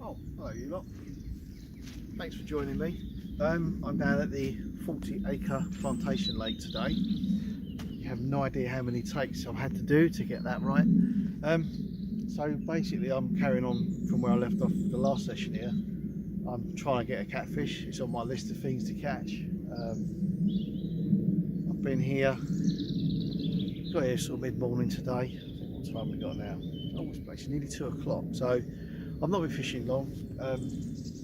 Oh, hello you lot. Thanks for joining me. I'm down at the 40 acre plantation lake today. You have no idea how many takes I've had to do to get that right. So basically I'm carrying on from where I left off the last session here. I'm trying to get a catfish. It's on my list of things to catch. I've been here, got here sort of mid-morning today. I think what time we got now? Oh, it's actually nearly 2 o'clock. So I've not been fishing long.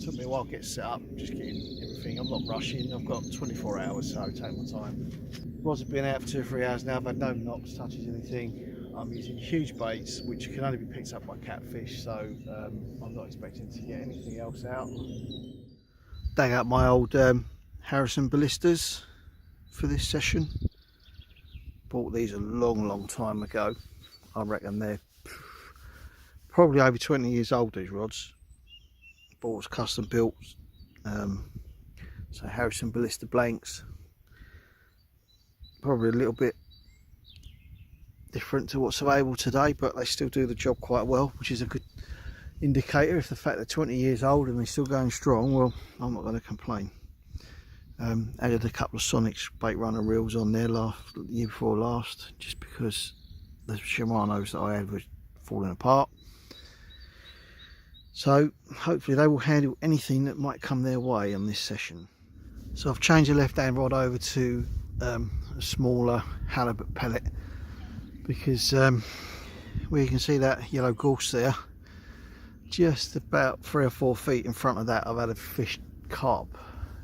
Took me a while to get set up, just getting everything. I'm not rushing. I've got 24 hours, so take my time. Rods have been out for 2 or 3 hours now. I've had no knocks, touches, anything. I'm using huge baits, which can only be picked up by catfish, so I'm not expecting to get anything else out. Dug up my old Harrison ballistas for this session. Bought these a long time ago. I reckon they're probably over 20 years old, these rods. Bought custom built, so Harrison ballista blanks. Probably a little bit different to what's available today, but they still do the job quite well, which is a good indicator. If the fact they're 20 years old and they're still going strong, well, I'm not going to complain. Added a couple of Sonics bait runner reels on there year before last, just because the Shimano's that I had were falling apart. So hopefully they will handle anything that might come their way on this session. So I've changed the left hand rod over to a smaller halibut pellet, because where you can see that yellow gorse there, just about 3 or 4 feet in front of that, I've had a fish carp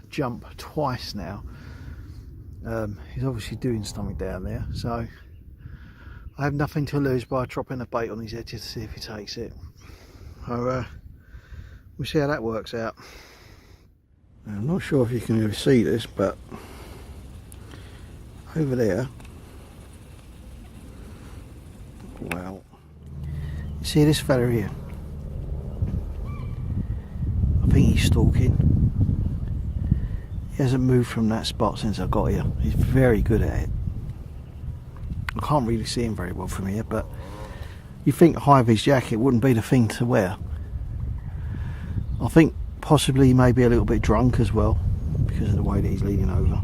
jump twice now. He's obviously doing something down there, so I have nothing to lose by dropping a bait on his edges to see if he takes it. So we'll see how that works out. I'm not sure if you can really see this, but over there, well, you see this fella here? I think he's stalking. He hasn't moved from that spot since I got here. He's very good at it. I can't really see him very well from here, but you think high-vis jacket wouldn't be the thing to wear. I think possibly he may be a little bit drunk as well, because of the way that he's leaning over.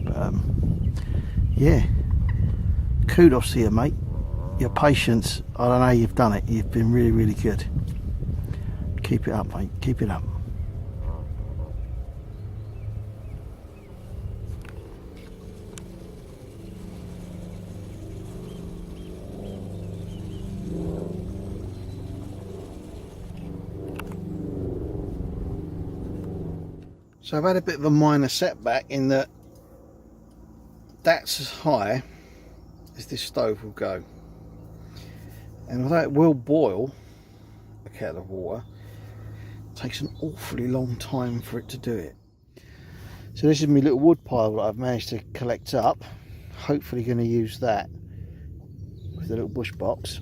But yeah, kudos to you, mate. Your patience, I don't know how you've done it. You've been really good. Keep it up, mate. Keep it up. So I've had a bit of a minor setback in that that's as high as this stove will go, and although it will boil a kettle of water, it takes an awfully long time for it to do it. So this is my little wood pile that I've managed to collect up. Hopefully going to use that with the little bush box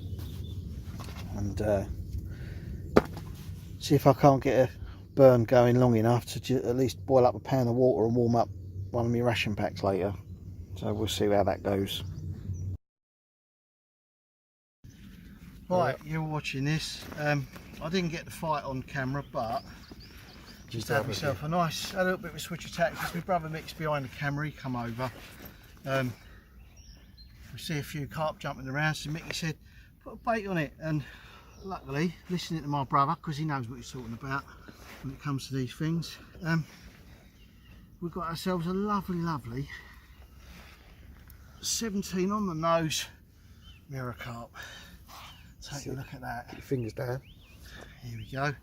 and see if I can't get a burn going long enough to at least boil up a pan of water and warm up one of my ration packs later. So we'll see how that goes. Right, you're watching this. I didn't get the fight on camera, but just had myself a little bit of a switch attack because my brother Mick's behind the camera. He come over. We see a few carp jumping around, so Mickey said put a bait on it, and luckily, listening to my brother, because he knows what he's talking about when it comes to these things, we've got ourselves a lovely 17 on the nose mirror carp. Take a look at that. Get your fingers down. Here we go.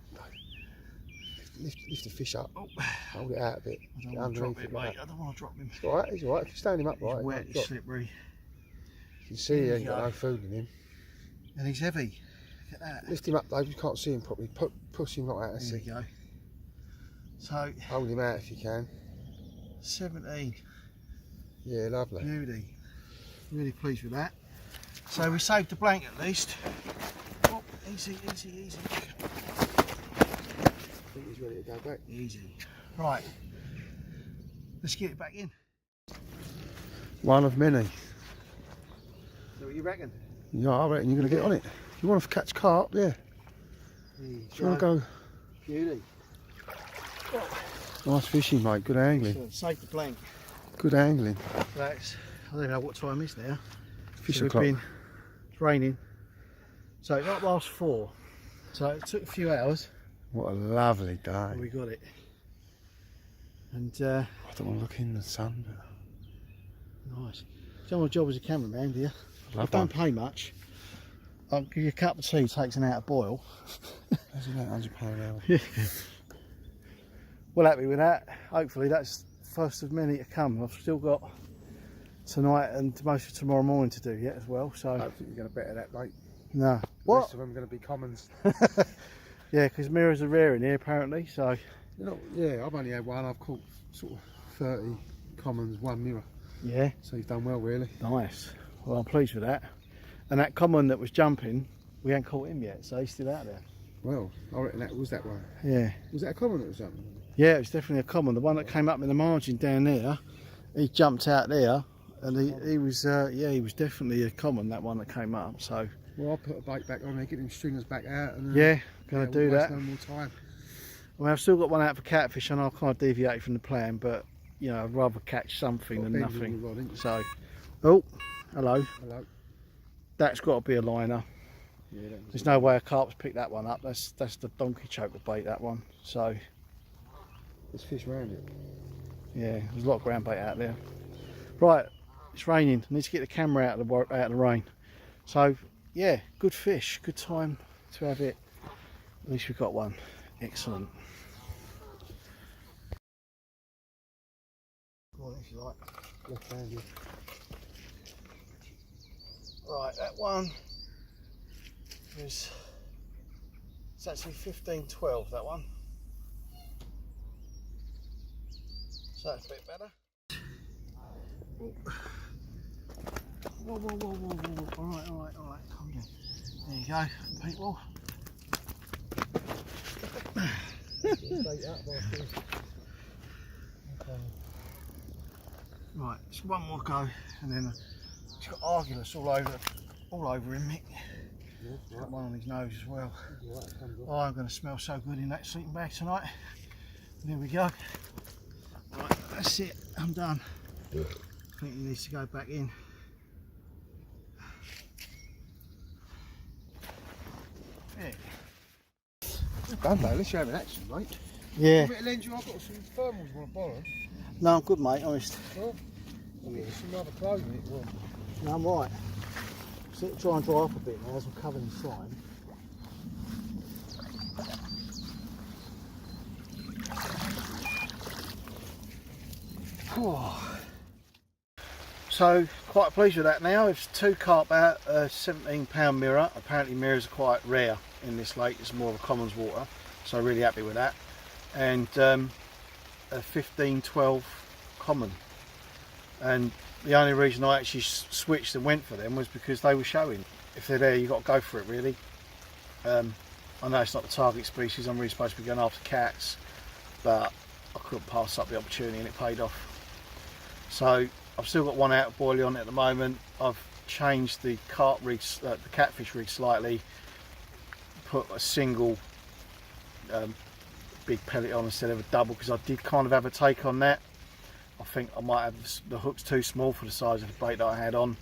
lift the fish up. Oh. Hold it out a bit. I don't want to drop him, mate. I don't want to drop him. It's alright, he's alright. If you stand him up right, he's wet, he's slippery. You can see he ain't got no food in him. And he's heavy. Look at that. Lift him up, Dave. You can't see him properly. Push him right out. There we go. So hold him out if you can. 17. Yeah, lovely. Beauty. Really pleased with that. So we saved the blank at least. Oh, easy, easy, easy. I think he's ready to go back. Easy. Right. Let's get it back in. One of many. So what you reckon? Yeah, I reckon you're going to get on it. If you want to catch carp, yeah. Do you want to go? Beauty. Nice fishing, mate. Good angling. Save the blank. Good angling. That's, I don't know what time it is now. Fish So o'clock. It's raining. So it got past 4. So it took a few hours. What a lovely day. We got it. And I don't want to look in the sun, but nice. You don't want a job as a cameraman, do you? I don't pay much. I'll give you a cup of tea, takes an hour to boil. That's about £100 an hour. Yeah. Well, happy with that. Hopefully that's the first of many to come. I've still got tonight and most of tomorrow morning to do yet as well. So I don't think you're going to better that, mate. No. The rest of them are going to be commons. Yeah, because mirrors are rare in here apparently. So you know, yeah, I've only had one. I've caught sort of 30 commons, 1 mirror. Yeah. So you've done well, really. Nice. Well, I'm pleased with that. And that common that was jumping, we ain't caught him yet, so he's still out there. Well, I reckon that was that one. Yeah. Was that a common that was jumping? Yeah, it was definitely a common. The one that came up in the margin down there, he jumped out there, and he was, yeah, he was definitely a common. That one that came up. So. Well, I'll put a bait back on there, get them stringers back out, and yeah, gonna do that. No more time. I mean, I've still got one out for catfish, and I can't deviate from the plan, but you know, I'd rather catch something than nothing. Rod, so, oh, hello. Hello. That's got to be a liner. Yeah, there's no way a carp's picked that one up. That's the donkey choker bait, that one. So there's fish around it. Yeah, there's a lot of ground bait out there. Right, it's raining. I need to get the camera out of the rain. So yeah, good fish, good time to have it. At least we got one. Excellent. Go on if you like. Left-handed. Right, that one is, it's actually 15-12, that one. So that's a bit better. Whoa, whoa, whoa, whoa, whoa. Alright, alright, alright, calm down. There you go, people. Right, just one more go, and then he's got Argulus all over him, Mick. He's got one on his nose as well. Oh, I'm going to smell so good in that sleeping bag tonight. There we go. Right, that's it. I'm done. I think he needs to go back in. Yeah. Done, mate. At least you're having action, mate. Yeah. I've got some thermals you want to borrow. No, I'm good, mate, honest. Well, I'll get you some other clothes in it. Well. No, I'm right. So it'll try and dry off a bit now as I'm covered in slime. Oh. So quite pleased with that now. It's 2 carp out, a 17-pound mirror. Apparently mirrors are quite rare in this lake. It's more of a commons water, so really happy with that. And a 15-12 common. And the only reason I actually switched and went for them was because they were showing. If they're there, you've got to go for it, really. I know it's not the target species. I'm really supposed to be going after cats, but I couldn't pass up the opportunity, and it paid off. So I've still got one out boiling on it at the moment. I've changed the carp rig, the catfish rig slightly. Put a single big pellet on instead of a double, because I did kind of have a take on that. I think I might have the hooks too small for the size of the bait that I had on,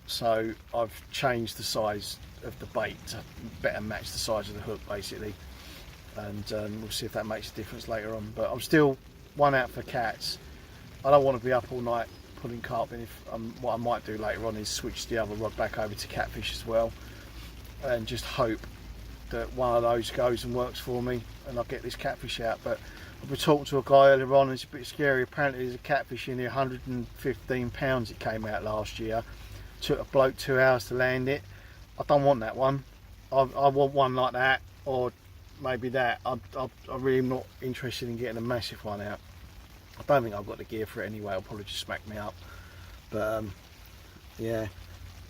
so I've changed the size of the bait to better match the size of the hook, basically. And we'll see if that makes a difference later on. But I'm still one out for cats. I don't want to be up all night pulling carp in. What I might do later on is switch the other rod back over to catfish as well, and just hope that one of those goes and works for me and I get this catfish out. But I've been talking to a guy earlier on, and it's a bit scary. Apparently there's a catfish in here, 115 pounds it came out last year. Took a bloke 2 hours to land it. I don't want that one. I want one like that, or maybe that. I'm really not interested in getting a massive one out. I don't think I've got the gear for it anyway. It'll probably just smack me up. But yeah,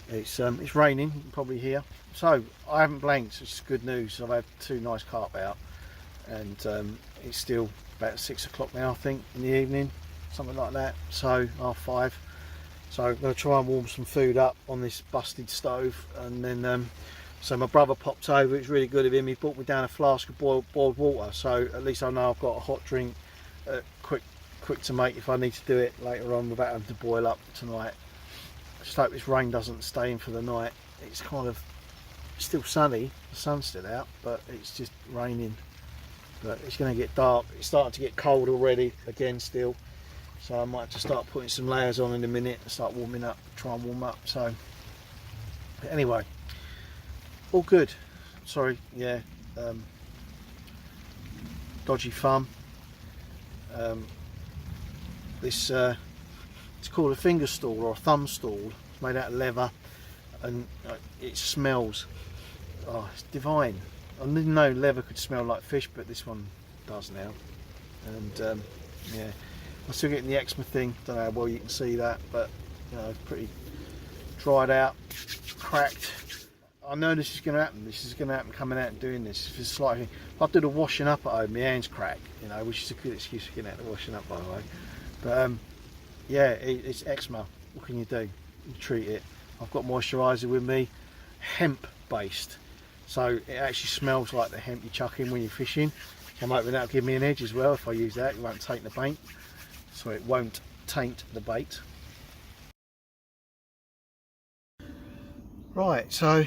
it's raining, you can probably hear. So I haven't blanked, which is good news. I've had 2 nice carp out, and it's still about 6 o'clock now, I think, in the evening, something like that. So 5:30. So I'm going to try and warm some food up on this busted stove, and then so my brother popped over. It's really good of him. He brought me down a flask of boiled water, so at least I know I've got a hot drink, quick to make if I need to do it later on without having to boil up tonight. I just hope this rain doesn't stay in for the night. It's kind of still sunny, the sun's still out, but it's just raining. But it's going to get dark. It's starting to get cold already again still, so I might have to start putting some layers on in a minute and start warming up, try and warm up. So but anyway, all good. Sorry, yeah, dodgy thumb. This it's called a finger stool or a thumb stool. It's made out of leather, and it smells, oh, it's divine. I didn't know leather could smell like fish, but this one does now. And yeah, I'm still getting the eczema thing. Don't know how well you can see that, but you know, it's pretty dried out, cracked. I know this is going to happen. This is going to happen coming out and doing this. If it's slightly, if I do the washing up at home, my hands crack, you know, which is a good excuse for getting out the washing up, by the way. But yeah, it's eczema. What can you do? You treat it. I've got moisturiser with me, hemp based, so it actually smells like the hemp you chuck in when you're fishing. I'm hoping that'll give me an edge as well. If I use that, it won't taint the bait. So it won't taint the bait. Right, so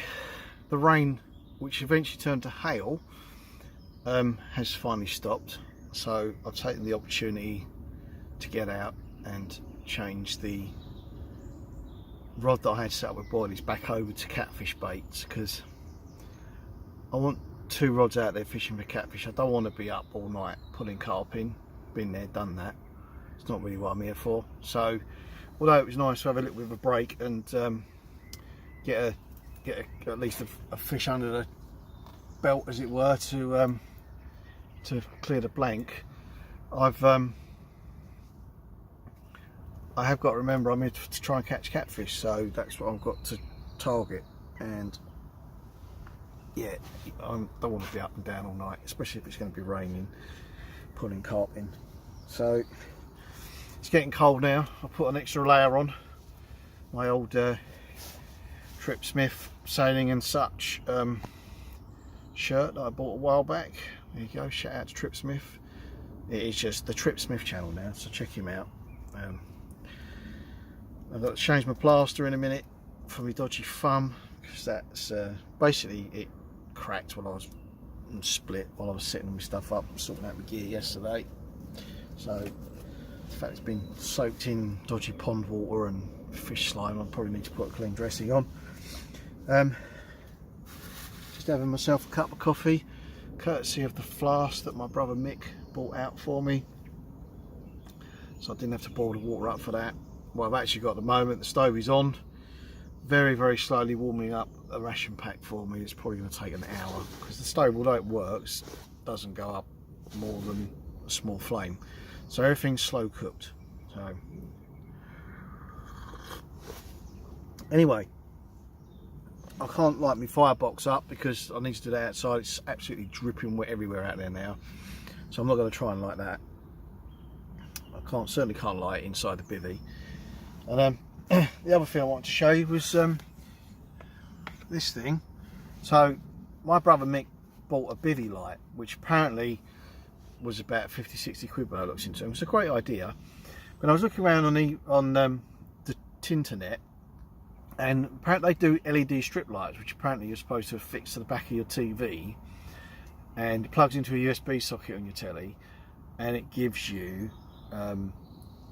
the rain, which eventually turned to hail, has finally stopped. So I've taken the opportunity to get out and change the rod that I had set up with boilies back over to catfish baits, because I want 2 rods out there fishing for catfish. I don't want to be up all night pulling carp in. Been there, done that. It's not really what I'm here for. So although it was nice to have a little bit of a break and get at least a fish under the belt, as it were, to clear the blank, I have got to remember I'm here to try and catch catfish, so that's what I've got to target. And yeah, I don't want to be up and down all night, especially if it's going to be raining, pulling carp in. So it's getting cold now. I put an extra layer on my old Trip Smith Sailing and Such shirt that I bought a while back. There you go, shout out to Trip Smith. It is just the Trip Smith channel now, so check him out. I've got to change my plaster in a minute for my dodgy thumb, because that's basically it cracked while I was split while I was setting my stuff up and sorting out my gear yesterday. So the fact it's been soaked in dodgy pond water and fish slime, I probably need to put a clean dressing on. Just having myself a cup of coffee, courtesy of the flask that my brother Mick bought out for me, so I didn't have to boil the water up for that. What I've actually got at the moment, the stove is on, very slowly warming up a ration pack for me. It's probably going to take an hour, because the stove, although it works, doesn't go up more than a small flame, so everything's slow cooked. So anyway, I can't light my firebox up because I need to do that outside. It's absolutely dripping wet everywhere out there now, so I'm not going to try and light that. I certainly can't light it inside the bivvy. And the other thing I wanted to show you was this thing. So my brother Mick bought a bivvy light, which apparently was about 50-60 quid when I looked into it. It's a great idea. But I was looking around on the Tinternet, and apparently they do LED strip lights, which apparently you're supposed to affix to the back of your TV, and it plugs into a USB socket on your telly, and it gives you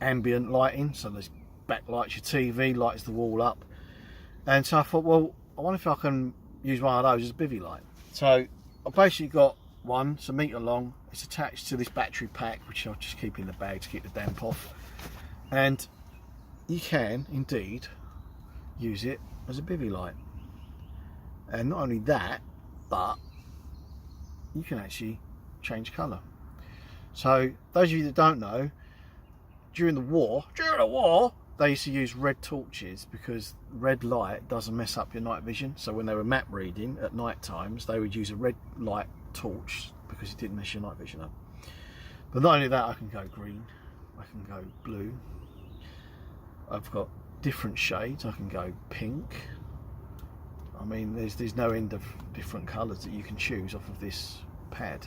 ambient lighting, so there's backlights your TV, lights the wall up. And so I thought, well, I wonder if I can use one of those as a bivvy light. So I've basically got one, it's a metre long, it's attached to this battery pack, which I'll just keep in the bag to keep the damp off. And you can indeed use it as a bivvy light. And not only that, but you can actually change colour. So those of you that don't know, during the war, they used to use red torches because red light doesn't mess up your night vision. So when they were map reading at night times, they would use a red light torch because it didn't mess your night vision up. But not only that, I can go green, I can go blue, I've got different shades, I can go pink. I mean, there's no end of different colours that you can choose off of this pad.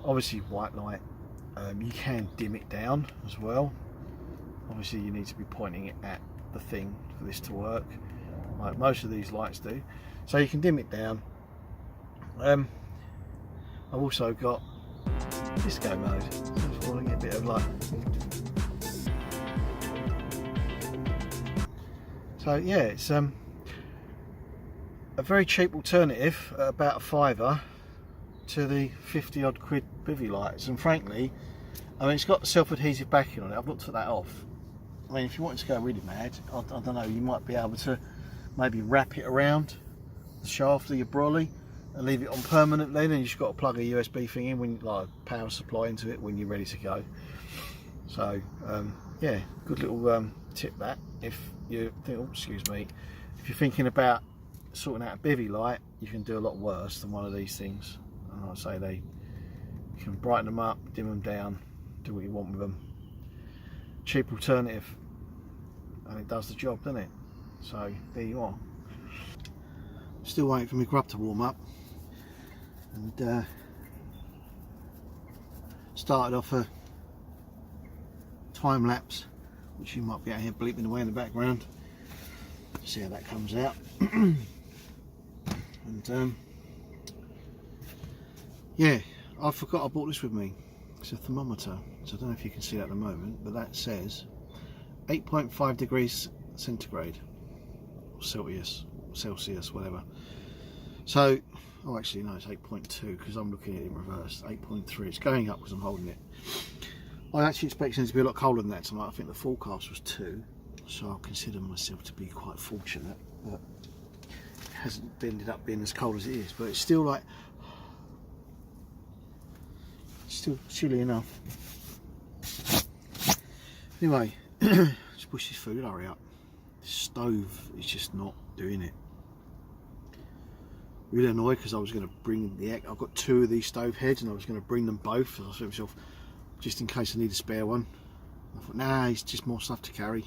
Obviously white light, you can dim it down as well. Obviously you need to be pointing it at the thing for this to work, like most of these lights do. So you can dim it down. I've also got disco mode, so if I want to get a bit of light. So yeah, it's a very cheap alternative at about a £5 to the 50 odd quid bivvy lights, and frankly, I mean, it's got the self-adhesive backing on it. I've not took that off. I mean, if you wanted to go really mad, I don't know, you might be able to maybe wrap it around the shaft of your brolly and leave it on permanently, then you've just got to plug a USB thing in, when like a power supply into it when you're ready to go. So yeah, good little tip that. If you think, oh, excuse me, if you're thinking about sorting out a bivvy light, you can do a lot worse than one of these things. And like I say, you can brighten them up, dim them down, do what you want with them. Cheap alternative, and it does the job, doesn't it? So there you are. Still waiting for my grub to warm up, and started off a time lapse, which you might be out here bleeping away in the background. See how that comes out. And yeah, I forgot I brought this with me. It's a thermometer, so I don't know if you can see that at the moment, but that says 8.5 degrees centigrade, or Celsius, whatever. So, oh actually no, it's 8.2 because I'm looking at it in reverse. 8.3, it's going up because I'm holding it. I actually expected it to be a lot colder than that tonight. I think the forecast was 2, so I'll consider myself to be quite fortunate, but it hasn't ended up being as cold as it is, but it's still like, still chilly enough. Anyway, just push this food, hurry up. The stove is just not doing it. Really annoyed because I was going to bring the egg. I've got 2 of these stove heads and I was going to bring them both. I thought to myself, just in case I need a spare one. I thought, nah, it's just more stuff to carry.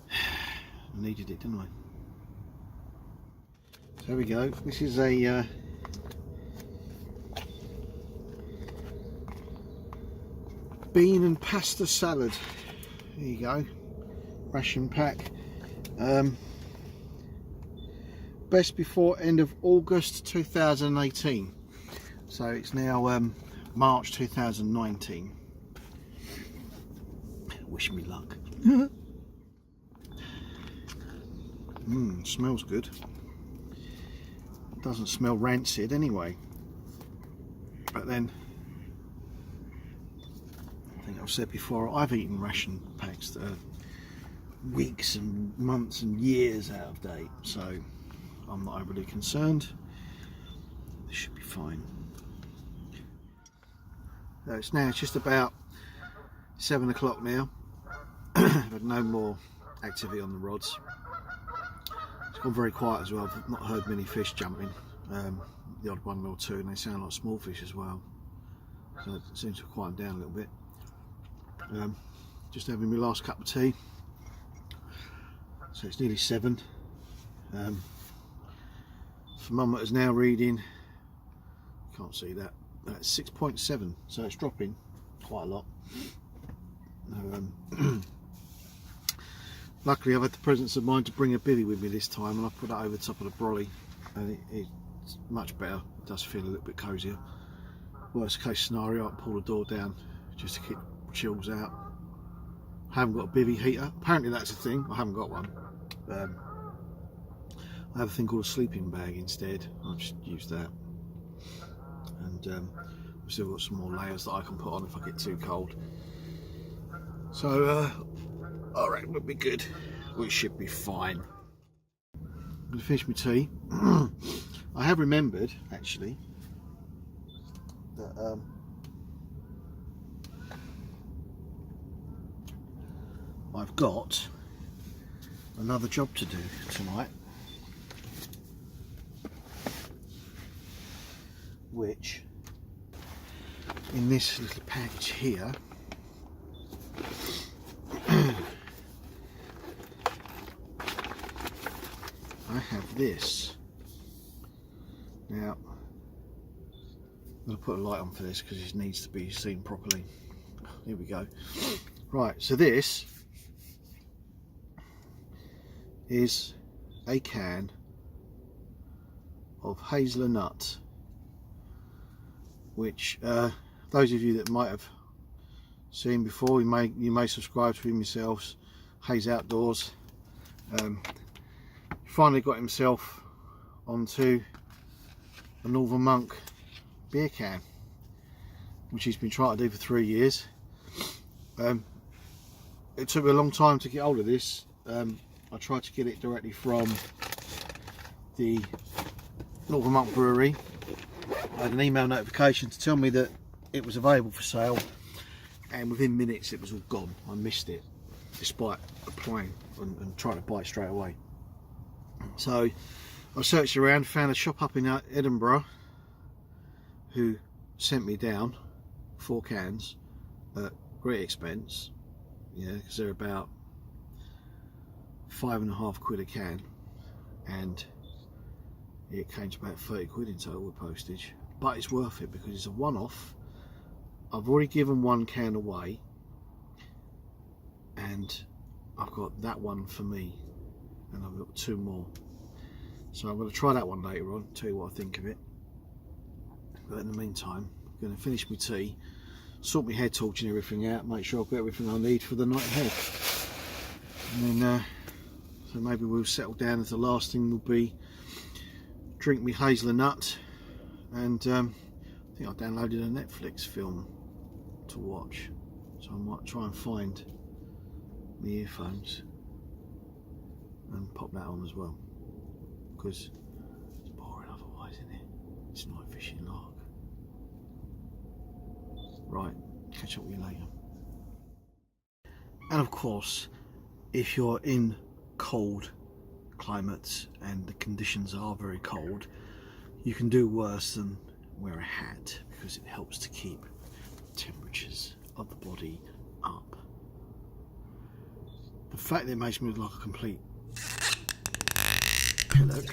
I needed it, didn't I? So there we go. This is a bean and pasta salad. There you go, ration pack. Best before end of August 2018, so it's now March 2019. Wish me luck. Smells good. Doesn't smell rancid anyway, but then I think I've said before, I've eaten ration packs that are weeks and months and years out of date, so I'm not overly concerned. This should be fine. So it's just about 7 o'clock now. I've had no more activity on the rods. It's gone very quiet as well. I've not heard many fish jumping. The odd one or two, and they sound like small fish as well. So it seems to have quieted down a little bit. Just having my last cup of tea. So it's nearly 7. Thermometer's now reading, can't see that, that's 6.7, so it's dropping quite a lot. Luckily I've had the presence of mind to bring a bivvy with me this time, and I put that over the top of the brolly, and it's much better. It does feel a little bit cosier. Worst case scenario, I'll pull the door down just to keep chills out. I haven't got a bivvy heater. Apparently that's a thing. I haven't got one. I have a thing called a sleeping bag instead. I'll just use that. And I've still got some more layers that I can put on if I get too cold. So I reckon we'll be good. We should be fine. I'm going to finish my tea. I have remembered actually that I've got another job to do tonight, which in this little package here I have this. Now I'm going to put a light on for this because it needs to be seen properly. Here we go. Right, so this is a can of hazelnut, which those of you that might have seen before, you may subscribe to him yourselves. Haze Outdoors finally got himself onto a Northern Monk beer can, which he's been trying to do for 3 years. It took me a long time to get hold of this. I tried to get it directly from the Northern Monk Brewery. I had an email notification to tell me that it was available for sale, and within minutes it was all gone. I missed it, despite applying and trying to buy it straight away. So I searched around, found a shop up in Edinburgh who sent me down 4 cans at great expense, yeah, because they're about £5.50 a can, and it came to about 30 quid in total with postage. But it's worth it because it's a one-off. I've already given 1 can away, and I've got that one for me, and I've got 2 more. So I'm going to try that one later on, tell you what I think of it. But in the meantime, I'm going to finish my tea, sort my head torch and everything out, make sure I've got everything I need for the night ahead. And then so maybe we'll settle down, as the last thing will be drink me hazelnut, and I think I downloaded a Netflix film to watch, so I might try and find my earphones and pop that on as well, because it's boring otherwise, isn't it? It's night fishing lark. Right, catch up with you later. And of course, if you're in cold climates and the conditions are very cold, you can do worse than wear a hat, because it helps to keep temperatures of the body up. The fact that it makes me look like a complete pillock,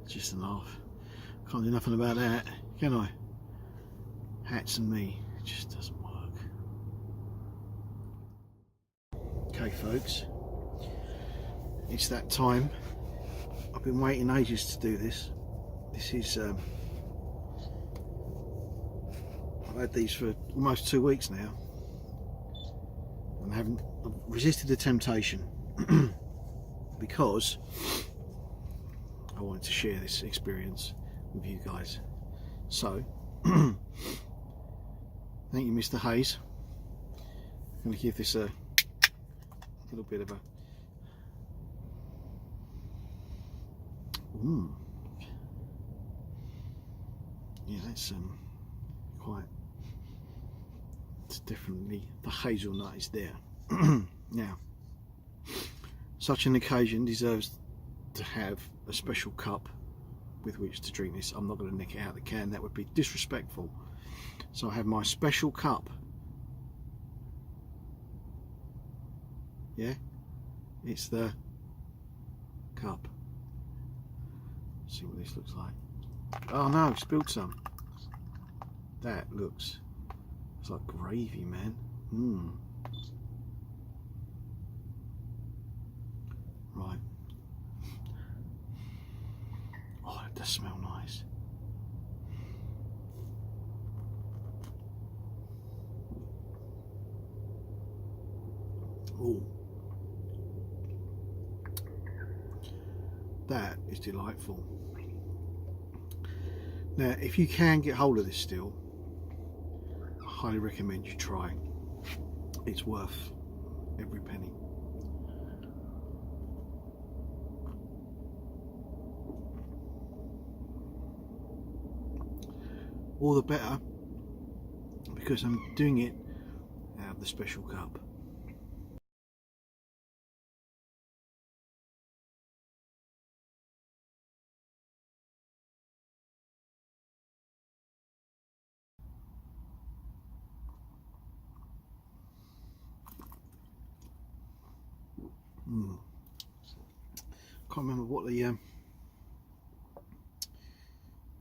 just a laugh. Can't do nothing about that, can I? Hats and me, it just doesn't work. Okay folks, it's that time. I've been waiting ages to do this. This is I've had these for almost 2 weeks now, and I've resisted the temptation because I wanted to share this experience with you guys. So thank you, Mr. Haze. I'm going to give this a little bit of a yeah, that's quite, it's definitely, the hazelnut is there. Now, such an occasion deserves to have a special cup with which to drink this. I'm not going to nick it out of the can, that would be disrespectful. So I have my special cup. Yeah, it's the cup. Let's see what this looks like. Oh no, spilled some. That looks, it's like gravy, man. Right. Oh, it does smell nice. Oh. That is delightful. Now, if you can get hold of this still, I highly recommend you try. It's worth every penny. All the better because I'm doing it out of the special cup. Can't remember what the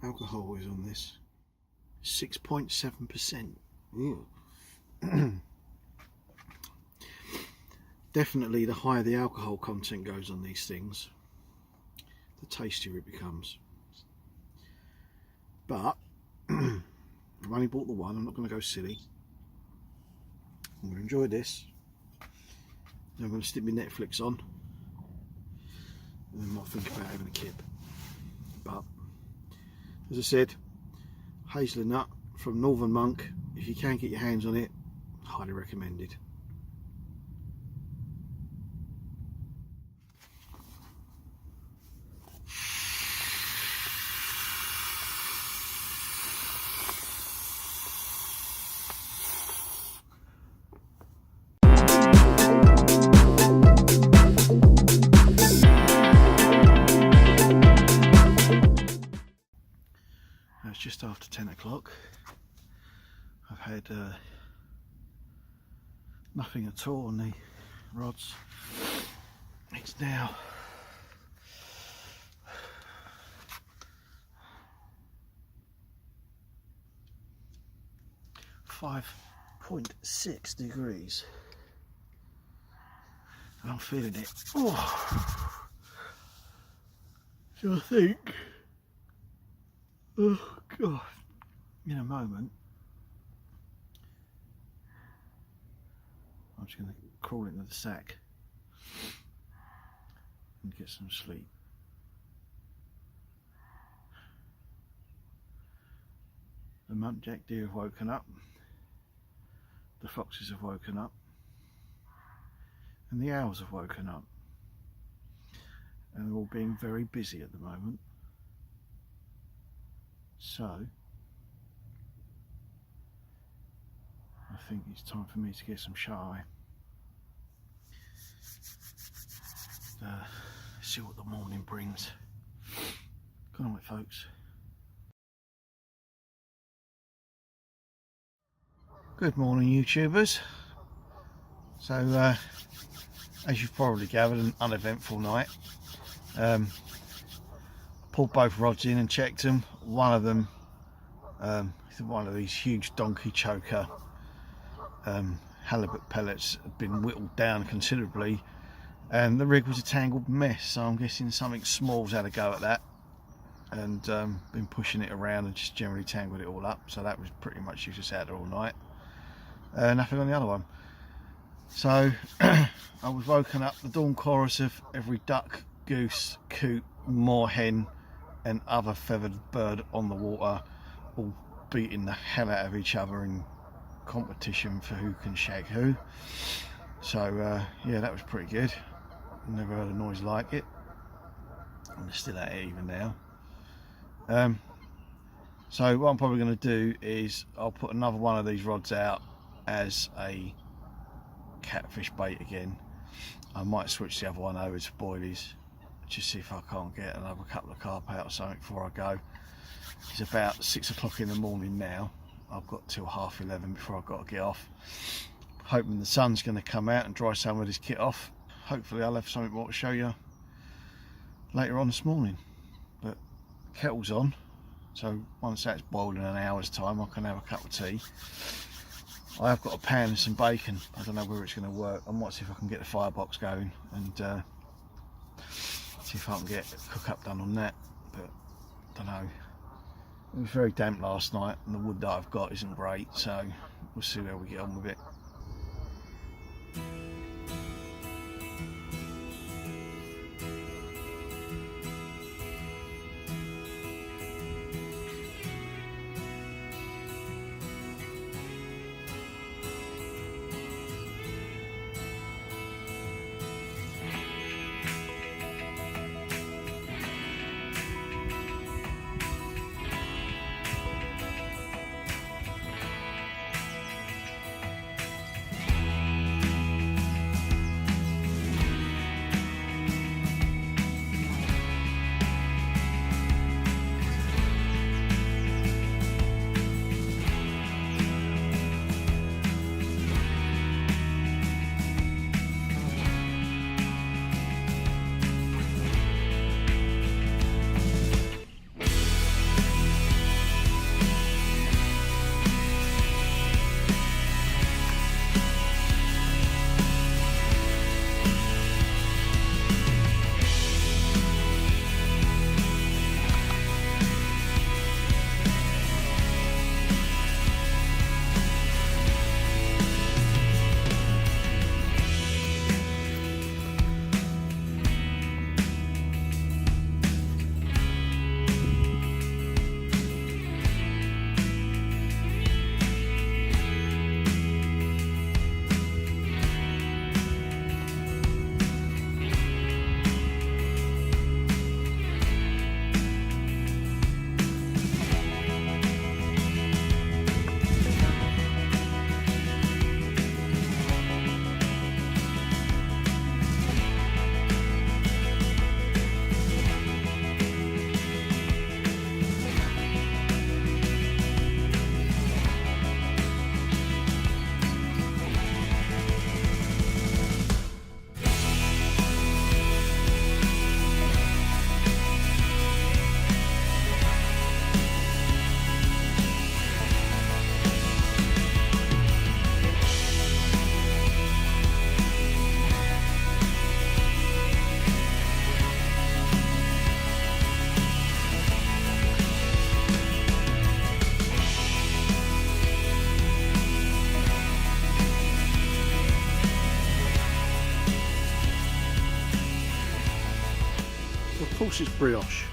alcohol is on this. 6.7%. Definitely the higher the alcohol content goes on these things, the tastier it becomes. But I've only bought the one, I'm not going to go silly. I'm going to enjoy this. Then I'm going to stick my Netflix on and then might think about having a kip. But as I said, hazelnut from Northern Monk, if you can get your hands on it, highly recommended. It's just after 10 o'clock. I've had nothing at all on the rods. It's now 5.6 degrees. And I'm feeling it. Oh. So I think, oh God, in a moment I'm just going to crawl into the sack and get some sleep. The muntjac deer have woken up, the foxes have woken up, and the owls have woken up, and they're all being very busy at the moment. So I think it's time for me to get some shut eye. See what the morning brings. Good night, folks. Good morning, YouTubers. So as you've probably gathered, an uneventful night. Pulled both rods in and checked them. One of them, one of these huge donkey choker halibut pellets, had been whittled down considerably, and the rig was a tangled mess. So I'm guessing something small's had a go at that, and been pushing it around and just generally tangled it all up. So that was pretty much just out there all night. Nothing on the other one. So I was woken up, the dawn chorus of every duck, goose, coot, moorhen and other feathered bird on the water, all beating the hell out of each other in competition for who can shag who. So yeah, that was pretty good. Never heard a noise like it, and they're still at it even now. So what I'm probably going to do is I'll put another one of these rods out as a catfish bait again. I might switch the other one over to boilies, just see if I can't get another couple of carp out or something before I go. It's about 6 o'clock in the morning now. I've got till 11:30 before I've got to get off. Hoping the sun's going to come out and dry some of this kit off. Hopefully I'll have something more to show you later on this morning. But kettle's on, so once that's boiled in an hour's time I can have a cup of tea. I have got a pan and some bacon. I don't know whether it's going to work. I might see if I can get the firebox going and see if I can get a cook up done on that, but I don't know. It was very damp last night and the wood that I've got isn't great, so we'll see where we get on with it. course it's brioche.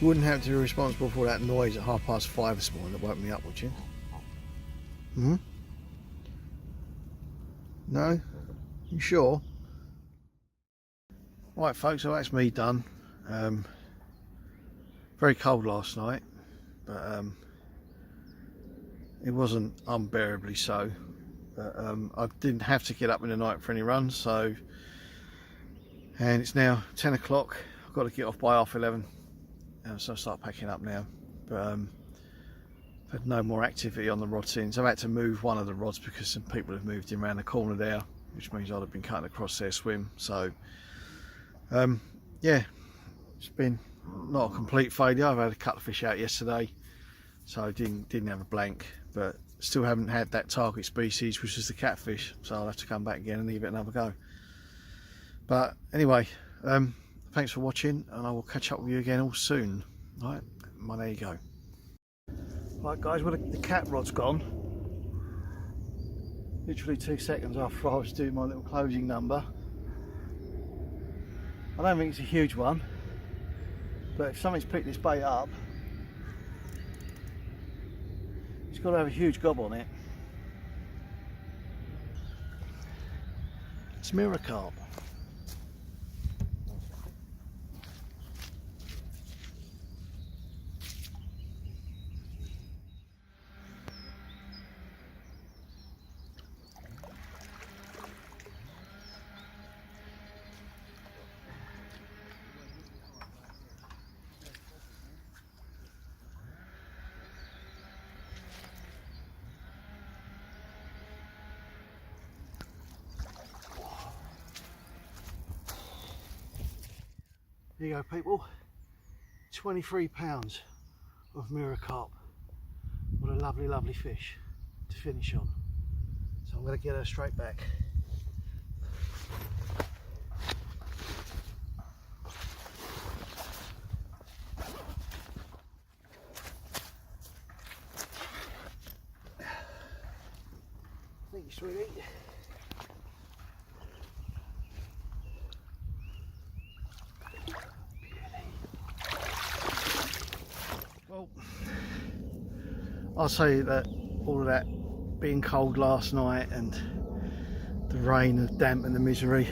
You wouldn't have to be responsible for that noise at 5:30 this morning that woke me up, would you? Hmm? No? You sure? Right folks, so that's me done. Very cold last night, but it wasn't unbearably so. But I didn't have to get up in the night for any runs, so, and it's now 10 o'clock. I've got to get off by 11:30, so I'll start packing up now. But I've had no more activity on the rod since. I've had to move one of the rods because some people have moved in around the corner there, which means I'd have been cutting across their swim. So yeah, it's been not a complete failure. I've had a couple of fish out yesterday, so I didn't have a blank, but still haven't had that target species, which is the catfish, so I'll have to come back again and give it another go. But anyway, thanks for watching, and I will catch up with you again all soon. Right, well, there you go. Right guys, well the cat rod's gone. Literally 2 seconds after I was doing my little closing number. I don't think it's a huge one, but if something's picked this bait up, it's got to have a huge gob on it. It's mirror carp. There you go people, 23 pounds of mirror carp. What a lovely, lovely fish to finish on. So I'm going to get her straight back. Thank you, sweetie. Well, I'll say that all of that being cold last night and the rain, the damp and the misery,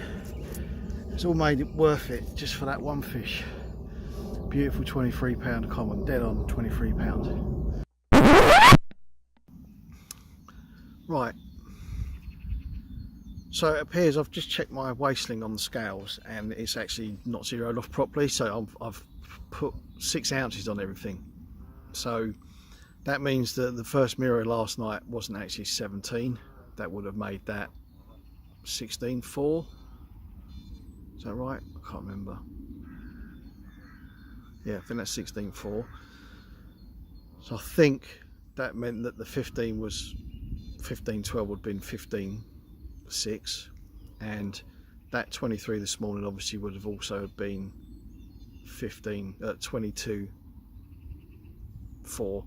it's all made it worth it just for that one fish. Beautiful 23 pound common, dead on 23 pounds. Right, so it appears I've just checked my waistling on the scales and it's actually not zeroed off properly, so I've put 6 ounces on everything. So that means that the first mirror last night wasn't actually 17. That would have made that 16.4. Is that right? I can't remember. Yeah, I think that's 16.4. So I think that meant that the 15 was 15.12 would have been 15.6, and that 23 this morning obviously would have also been 22.4.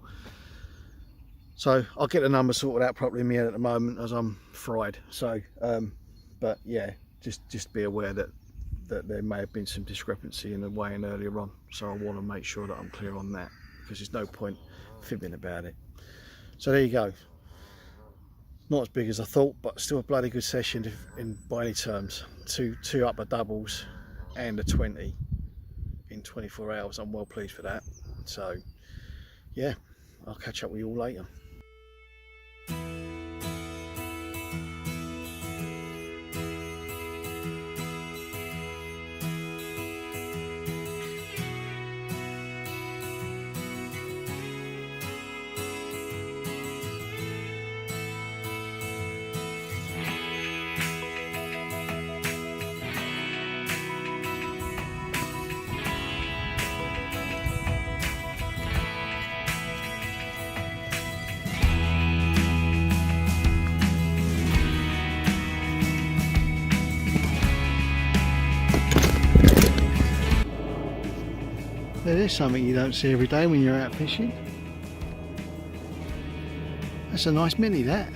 So I'll get the number sorted out properly in my head at the moment as I'm fried. So but yeah, just be aware that there may have been some discrepancy in the weighing earlier on, so I want to make sure that I'm clear on that, because there's no point fibbing about it. So there you go. Not as big as I thought, but still a bloody good session by any terms. Two upper doubles and a 20 in 24 hours. I'm well pleased with that. So yeah, I'll catch up with you all later. There is something you don't see every day when you're out fishing. That's a nice mini, that.